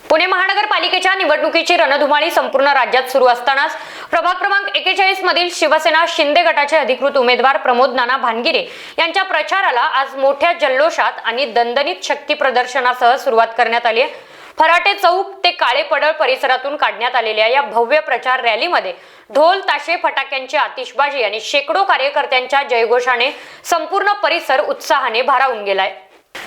पुणे महानगरपालिकेच्या निवडणुकीची रणधुमाळी संपूर्ण राज्यात सुरू असतानाच प्रभाग क्रमांक 41 मधील शिवसेना शिंदे गटाचे अधिकृत उमेदवार प्रमोद नाना भानगिरे यांच्या प्रचाराला आज मोठ्या जल्लोषात आणि दणदणीत शक्ती प्रदर्शनासह सुरुवात करण्यात आली आहे। फराटे चौक ते काळे पडळ परिसरातून काढण्यात आलेल्या या भव्य प्रचार रॅलीमध्ये ढोल ताशे फटाक्यांची आतिषबाजी आणि शेकडो कार्यकर्त्यांच्या जयघोषाने संपूर्ण परिसर उत्साहाने भारावून गेलाय।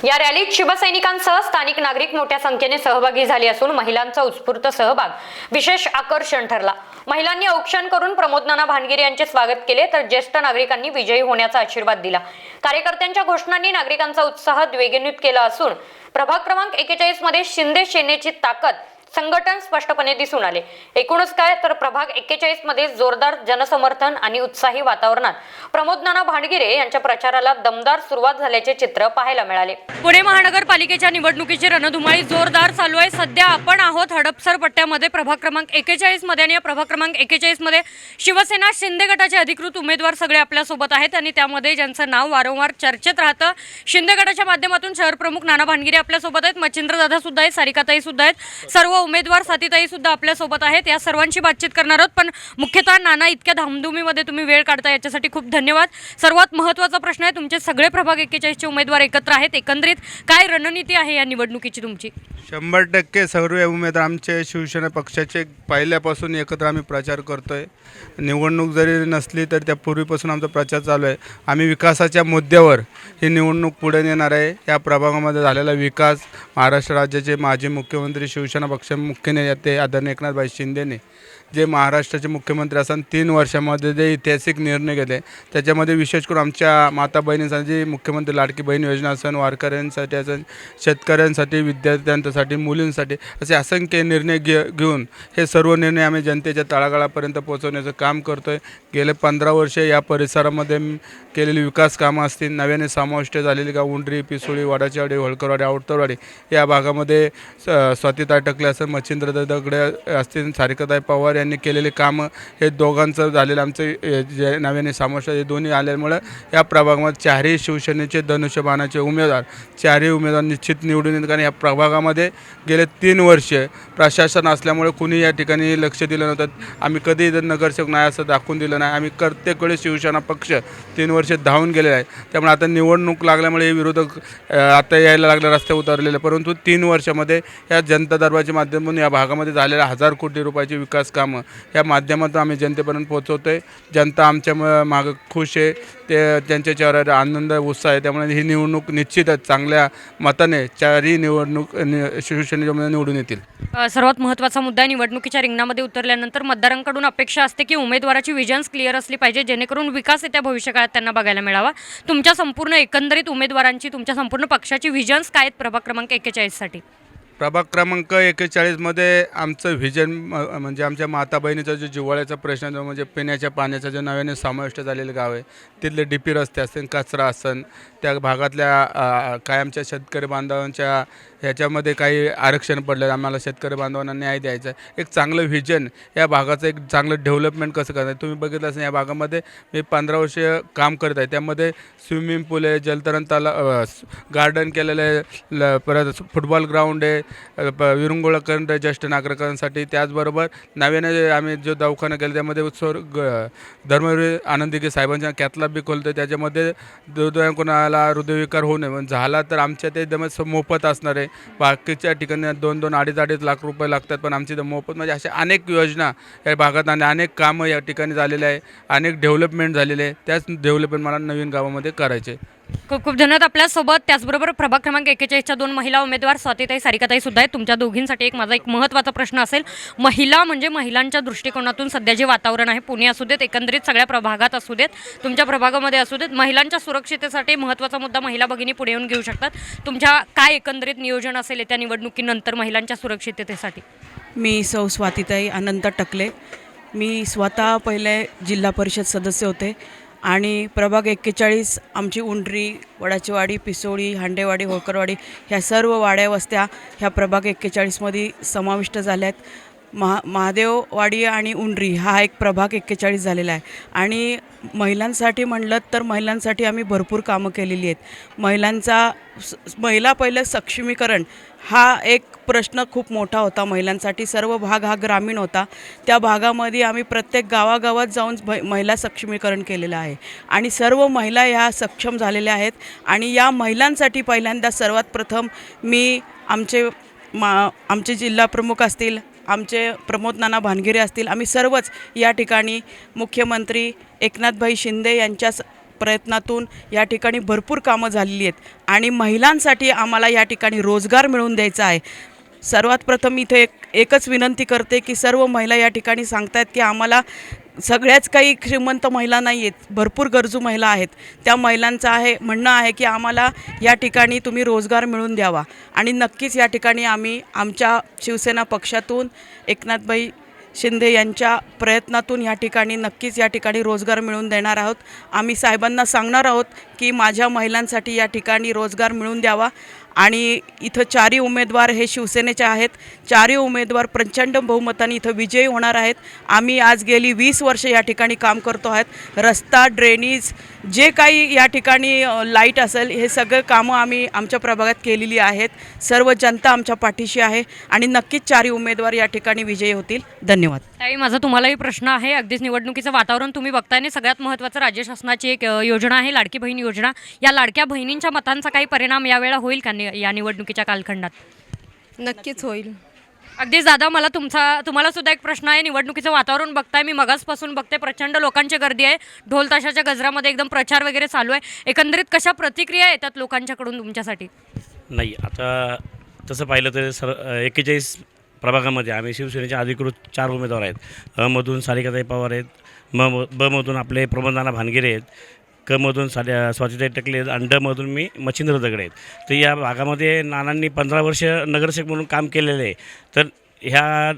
या रॅलीत शिवसैनिकांसह स्थानिक नागरिक मोठ्या संख्येने सहभागी झाले असून महिलांचा उत्स्फूर्त सहभाग विशेष आकर्षण ठरला। महिलांनी औक्षण करून प्रमोद नाना भानगिरे यांचे स्वागत केले तर ज्येष्ठ नागरिकांनी विजयी होण्याचा आशीर्वाद दिला। कार्यकर्त्यांच्या घोषणांनी नागरिकांचा उत्साह द्विगुणित केला असून प्रभाग क्रमांक 41 मध्ये शिंदे सेनेची ताकद संघटन स्पष्टपणे दिसून आले। एकूणच काय तर प्रभाग 41 मध्ये जोरदार जनसमर्थन आणि उत्साही वातावरणात प्रमोद नाना भानगिरे यांच्या प्रचाराला दमदार सुरुवात झाल्याचे चित्र पाहायला मिळाले। पुणे महानगरपालिकेच्या निवडणुकीची रणधुमाळी जोरदार चालू आहे। सध्या आपण आहोत हडपसर पट्ट्यामध्ये प्रभाग क्रमांक 41 मध्ये आणि या प्रभाग क्रमांक 41 मध्ये शिवसेना शिंदे गटाचे अधिकृत उमेदवार सगळे आपल्या सोबत आहेत आणि त्यामध्ये ज्यांचं नाव वारंवार चर्चेत राहतं शिंदे गटाच्या माध्यमातून शहर प्रमुख नाना भानगिरे आपल्या सोबत आहेत, मच्छिंद्र दादा सुद्धा आहेत, सारिकाताई सुद्धा आहेत, सर्व उमेदवार साथीताई सुद्धा आपल्या सोबत आहेत। या सर्वांशी बातचीत करणार आहोत, पण मुख्यतः नाना इतक्या धामधुमीमध्ये तुम्ही वेळ काढता याच्यासाठी खूप धन्यवाद। सर्वात महत्त्वाचा प्रश्न आहे, तुमचे सगळे प्रभाग 41 चे उमेदवार एकत्र आहेत, एकंदरीत काय रणनीती आहे या निवडणुकीची तुमची? 100% सर्व उमेदवार आमचे शिवसेना पक्षाचे पहिल्यापासून एकत्र आम्ही प्रचार करतोय। निवडणूक जरी नसली तर त्या पूर्वीपासून आमचा प्रचार चालू आहे। आम्ही विकासाच्या मुद्द्यावर ही निवडणूक पुढे नेणार आहे। या प्रभागामध्ये झालेला विकास महाराष्ट्र राज्याचे माजी मुख्यमंत्री शिवसेना पक्ष मुख्य नेते आदरणीय एकनाथभाई शिंदेने जे महाराष्ट्राचे मुख्यमंत्री असताना 3 वर्षामध्ये जे ऐतिहासिक निर्णय घेतले त्याच्यामध्ये विशेष करून आमच्या माता बहिणींसाठी मुख्यमंत्री लाडकी बहीण योजना असेल, वारकऱ्यांसाठी असेल, शेतकऱ्यांसाठी, विद्यार्थ्यांसाठी, मुलींसाठी असे असंख्य निर्णय घेऊन हे सर्व निर्णय आम्ही जनतेच्या तळागाळापर्यंत पोहोचवण्याचं काम करतो आहे। गेले 15 वर्षे या परिसरामध्ये केलेली विकास कामं असतील, नव्याने समाविष्ट झालेली गाव उंडरी, पिसोळी, वाडाचीवाडी, होळकरवाडी, आवटरवाडी या भागामध्ये स्वातीताई टकले असेल, मच्छिंद्र दगडे असतील, सारिकाताई पवार यांनी केलेले कामं हे दोघांचं झालेलं आमचं जे नव्याने समाविष्ट हे दोन्ही आल्यामुळे या प्रभागामध्ये चारही शिवसेनेचे धनुष्यबाणाचे उमेदवार चारही उमेदवार निश्चित निवडून येतात। कारण या प्रभागामध्ये गेले 3 वर्ष प्रशासन असल्यामुळे कुणी या ठिकाणी लक्ष दिलं नव्हतं। आम्ही कधी नगरसेवक नाही असं दाखवून दिलं नाही। आम्ही प्रत्येक शिवसेना पक्ष 3 वर्ष धावून गेलेला आहे। त्यामुळे आता निवडणूक लागल्यामुळे हे विरोधक आता यायला लागले, रस्ते उतरलेले, परंतु 3 वर्षामध्ये या जनता दरबाराच्या माध्यमातून या भागामध्ये झालेल्या 1000 कोटी रुपयाची विकास कामं या माध्यमातून आम्ही जनतेपर्यंत पोहोचवतोय। जनता आमच्या मागं खुश आहे, ते त्यांच्या चेहऱ्यावर आनंद उत्साह आहे। त्यामुळे ही निवडणूक निश्चितच चांगल्या मताने चारही निवडणूक शिवसेनेच्या निवडून येतील। सर्वात महत्त्वाचा मुद्दा निवडणुकीच्या रिंगणामध्ये उतरल्यानंतर मतदारांकडून अपेक्षा असते की उमेदवाराची विजन्स क्लिअर असली पाहिजे जेणेकरून विकास येत्या भविष्यकाळात त्यांना बघायला मिळावा। तुमच्या संपूर्ण एकंदरीत उमेदवारांची, तुमच्या संपूर्ण पक्षाची विजन्स काय आहेत प्रभाग क्रमांक 41 साठी? प्रभाग क्रमांक 41 मध्ये आमचं व्हिजन म्हणजे आमच्या माता बहिणीचा जो जिव्हाळ्याचा प्रश्न जो म्हणजे पिण्याच्या पाण्याचा जो नव्याने समाविष्ट झालेलं गाव आहे, तिथले DP रस्ते असतील, कचरा असेल, त्या भागातल्या कायमच्या शेतकरी बांधवांच्या ह्याच्यामध्ये काही आरक्षण पडलं, आम्हाला शेतकरी बांधवांना न्याय द्यायचा आहे। एक चांगलं व्हिजन या भागाचं, एक चांगलं डेव्हलपमेंट कसं करत आहे तुम्ही बघितलं असेल। या भागामध्ये मी 15 वर्ष काम करत आहे। त्यामध्ये स्विमिंग पूल आहे, जलतरण तलाव, गार्डन केलेलं आहे, परत फुटबॉल ग्राउंड आहे, विरंगुळाकरण आहे ज्येष्ठ नागरिकांसाठी। त्याचबरोबर नव्याने आम्ही जो दवाखाना केला त्यामध्ये धर्मवीर आनंदीके साहेबांच्या कॅथलॅब बी खोलतो। त्याच्यामध्ये कोणाला हृदयविकार होऊ नये पण झाला तर आमच्या ते एकदम मोफत असणार आहे। बाकीच्या ठिकाणी 2-2, 2.5 लाख रुपये लागतात, पण आमची तर मोफत म्हणजे अशा अनेक योजना या भागात आणि अनेक कामं या ठिकाणी झालेले आहे, अनेक डेव्हलपमेंट झालेले आहे। त्याच डेव्हलपमेंट मला नवीन गावामध्ये करायचे। खूप खूप धन्यवाद आपल्यासोबत। त्याचबरोबर प्रभाग क्रमांक 41च्या 2 महिला उमेदवार स्वातीताई, सारिकाताई सुद्धा आहेत। तुमच्या दोघींसाठी माझा एक महत्त्वाचा प्रश्न असेल, महिला म्हणजे महिलांच्या दृष्टिकोनातून सध्या जे वातावरण आहे, पुणे असू देत, एकंदरीत सगळ्या प्रभागात असू देत, तुमच्या प्रभागामध्ये असू देत, महिलांच्या सुरक्षिततेसाठी महत्त्वाचा मुद्दा महिला भगिनी पुढे येऊन घेऊ शकतात। तुमच्या काय एकंदरीत नियोजन असेल येत्या निवडणुकीनंतर महिलांच्या सुरक्षिततेसाठी? मी सौ स्वातीताई अनंत टकले, मी स्वतः पहिले जिल्हा परिषद सदस्य होते आणि प्रभाग 41 आमची उंडरी, वडाचीवाडी, पिसोळी, हांडेवाडी, होळकरवाडी ह्या सर्व वाड्या वस्त्या ह्या प्रभाग 41 मध्ये समाविष्ट झाल्या आहेत। महादेववाडी आणि उंडरी हा एक प्रभाग 41 झालेला आहे आणि महिलांसाठी म्हणलं तर महिलांसाठी आम्ही भरपूर कामं केलेली आहेत. महिला पहिलं सक्षमीकरण हा एक प्रश्न खूप मोठा होता महिलांसाठी. सर्व भाग हा ग्रामीण होता. त्या भागामध्ये आम्ही प्रत्येक गावागावात जाऊन महिला सक्षमीकरण केलेलं आहे आणि सर्व महिला ह्या सक्षम झालेल्या आहेत. आणि या महिलांसाठी पहिल्यांदा सर्वात प्रथम मी आमचे जिल्हा प्रमुख असतील, आमचे प्रमोद नाना भानगिरे असतील, आम्ही सर्वच या ठिकाणी मुख्यमंत्री एकनाथभाई शिंदे यांच्या प्रयत्नातून या ठिकाणी भरपूर कामं झालेली आहेत आणि महिलांसाठी आम्हाला या ठिकाणी रोजगार मिळवून द्यायचा आहे. सर्वात प्रथम इथे एकच विनंती करते की सर्व महिला या ठिकाणी सांगतायत की आम्हाला सगळ्याच काही श्रीमंत महिला नाही आहेत, भरपूर गरजू महिला आहेत. त्या महिलांचं म्हणणं आहे की आम्हाला या ठिकाणी तुम्ही रोजगार मिळवून द्यावा आणि नक्कीच या ठिकाणी आम्ही आमच्या शिवसेना पक्षातून एकनाथभाई शिंदे यांच्या प्रयत्नातून या ठिकाणी नक्कीच या ठिकाणी रोजगार मिळवून देणार आहोत. आम्ही साहेबांना सांगणार आहोत की माझ्या महिलांसाठी या ठिकाणी रोजगार मिळवून द्यावा. आणि इथं 4 उमेदवार हे शिवसेनेचे आहेत. 4 उमेदवार प्रचंड बहुमताने इथं विजयी होणार आहेत. आम्ही आज गेली 20 वर्ष या ठिकाणी काम करतो आहेत. रस्ता, ड्रेनेज, जे काही या ठिकाणी लाईट असेल, हे सगळं कामं आम्ही आमच्या प्रभागात केलेली आहेत. सर्व जनता आमच्या पाठीशी आहे आणि नक्कीच 4 उमेदवार या ठिकाणी विजयी होतील. धन्यवाद. ताई, माझा तुम्हालाही प्रश्न आहे. अगदीच निवडणुकीचं वातावरण तुम्ही बघताय आणि सगळ्यात महत्त्वाचं राज्य शासनाची एक योजना आहे लाडकी बहीण योजना. या लाडक्या बहिणींच्या मतांचा काही परिणाम यावेळेला होईल का या निवडणुकीच्या कालखंडात? नक्कीच होईल. अगदीच दादा, मला तुम्हाला सुद्धा एक प्रश्न आहे. निवडणुकीचं वातावरण बघताय, मी मगासपासून बघते, प्रचंड लोकांची गर्दी आहे, ढोल ताशाच्या गजरामध्ये एकदम प्रचार वगैरे चालू आहे. एकंदरीत कशा प्रतिक्रिया येतात लोकांच्याकडून तुमच्यासाठी? नाही, आता तसं पाहिलं तर 41 प्रभागामध्ये आम्ही शिवसेनेचे अधिकृत 4 उमेदवार आहेत. अमधून सारिकाताई पवार आहेत, बमधून आपले प्रमोद नाना भानगिरे आहेत, कमधून स्वातीताई टकले आहेत आणि डमधून मी मच्छिंद्र दगडे आहेत. तर या भागामध्ये नानांनी 15 वर्ष नगरसेवक म्हणून काम केलेलं आहे. तर ह्या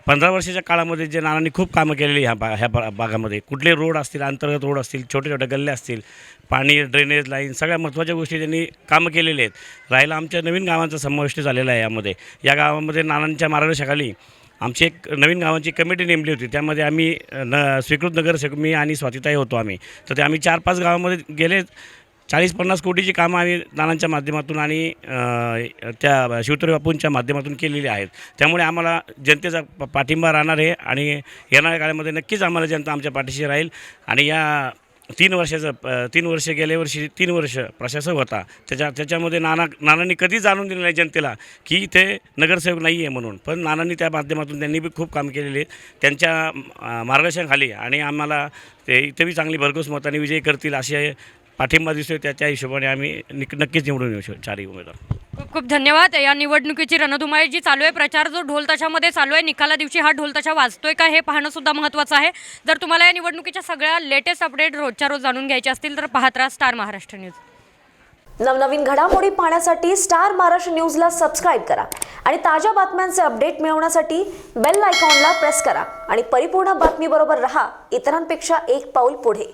15 वर्षाच्या काळामध्ये जे नानांनी खूप कामं केलेली ह्या भागामध्ये, कुठले रोड असतील, अंतर्गत रोड असतील, छोटे छोटे गल्ले असतील, पाणी, ड्रेनेज लाईन, सगळ्या महत्त्वाच्या गोष्टी त्यांनी कामं केलेले आहेत. राहिला आमच्या नवीन गावांचा समाविष्ट झालेला आहे यामध्ये. या गावामध्ये नानांच्या मार्गदर्शनाखाली आमची एक नवीन गावांची कमिटी नेमली होती. त्यामध्ये आम्ही स्वीकृत नगरसेवक मी आणि स्वातीताई होतो आम्ही. तर ते आम्ही 4-5 गावामध्ये गेले 40-50 कोटीची कामं आम्ही नानांच्या माध्यमातून आणि त्या शिवतरे बापूंच्या माध्यमातून केलेली आहेत. त्यामुळे आम्हाला जनतेचा पाठिंबा राहणार आहे आणि येणाऱ्या काळामध्ये नक्कीच आम्हाला जनता आमच्या पाठीशी राहील. आणि या 3 वर्ष गेल्या वर्षी 3 वर्ष प्रशासक होता, त्याच्यामध्ये नानांनी कधी जाणून दिलं नाही जनतेला की ते नगरसेवक नाही आहे म्हणून. पण नानांनी त्या माध्यमातून त्यांनी बी खूप काम केलेले त्यांच्या मार्गदर्शनाखाली आणि आम्हाला ते इथे बी चांगली भरघोस मताने विजयी करतील अशी पाठिंबा दिसतोय. त्या हिशोबाने आम्ही नक्कीच निवडून येऊ 4 उमेदवार. खूप खूप धन्यवाद. या निवडणुकीची रणधुमाळी जी चालू आहे, प्रचार जो ढोल ताशामध्ये चालू आहे, निकाला दिवशी हा ढोल ताशा वाजतोय का हे पाहणं सुद्धा महत्त्वाचं आहे. जर तुम्हाला या निवडणुकीच्या सगळ्या लेटेस्ट अपडेट रोजच्या रोज जाणून घ्यायचे असतील तर पाहत राहा स्टार महाराष्ट्र न्यूज. नवनवीन घडामोडी पाहण्यासाठी स्टार महाराष्ट्र न्यूजला सबस्क्राईब करा आणि ताज्या बातम्यांचे अपडेट मिळवण्यासाठी बेल आयकॉनला प्रेस करा आणि परिपूर्ण बातमीबरोबर रहा, इतरांपेक्षा एक पाऊल पुढे.